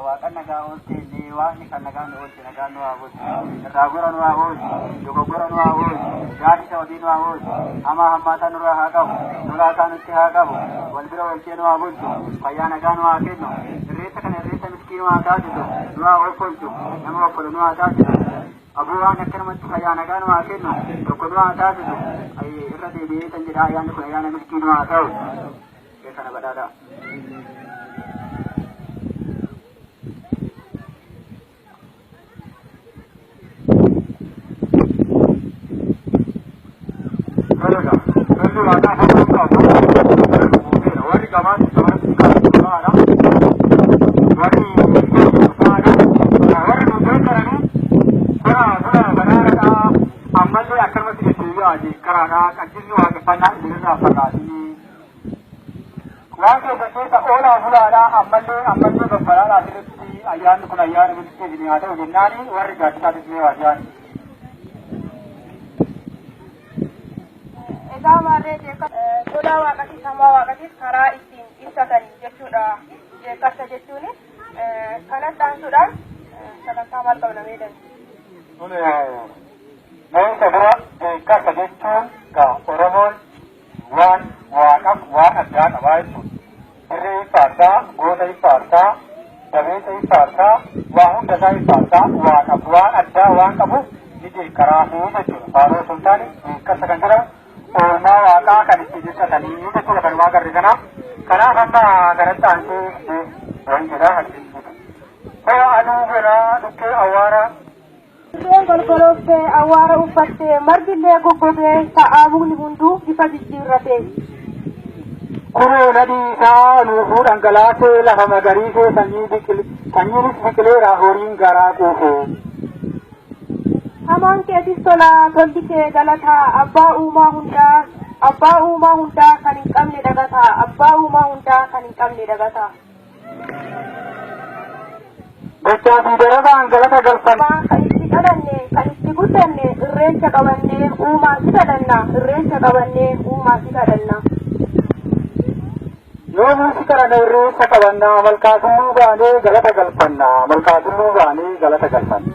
Waakan nagaa ooltee waaqni kan nagaan nu oolche nagaan nu haa oolchu irraa gora nu haa oolchu dogoggora nu haa oolchu gaadhi sababii nu haa oolchu hamaa hammaataa nurraa haa qabu nurraa nutti haa qabu wal bira oolchee nu haa bulchu fayyaa nagaa nu haa kennu irreessa kana irreessa miskii nu haa taasisu nu haa oolfolchu nama okkolu nu haa taasisu abuuraan akkanumatti fayyaa nagaa nu haa kennu tokko nu haa taasisu irra deebi'ee kan jedha ayyaanni kun ayyaana miskii nu haa ta'u kana badhaadhaa. Sodaa waaqatii samaa waaqatiif karaa ittiin ibsatanii jechuudha. Jeeqarsa jechuun kanas dhaansuudhaan sagantaa maal qabnamee dandeenya? Namoota bira jeeqarsa jechuun Oromoon waan addaa qabaa jechuudha. Irree ifaarsaa, goota ifaarsaa, dabeessa ifaarsaa, waa hundasaa ifaarsaa, waan addaa waan qabuuf ni jeeqaraa jechuudha. Faaroo sultaani jeeqarsa kan jedhamu oolmaa waaqaa kan itti ibsatanii jechuudha kan waa garri kanaaf amma kanatti aansee waan jedhaa ho'a aduu biraa dhukkee awwaara Isheen golgolooftee awwaara uffattee margillee goggogee ta'aa mukni hunduu bifa jijjiirratee kuroo nadii isaa nuufuu dhangalaasee lafa magariisee sanyiinis biqileera horiin garaa quufee hamaan keetis tolaa tolli kee galataa abbaa uumaa hundaa kan hin qabne dagataa abbaa uumaa hundaa kan hin qabne dagataa. Gochaa fi darabaan galata galfan. Kan itti kadhanne kan itti guddanne irreecha qabannee uumaa si kadhanna irreecha qabannee uumaa si kadhanna. Yoo muusi kadhanne irreecha qabannaa malkaatulluu baanee galata galfanna malkaatulluu baanee galata galfanna.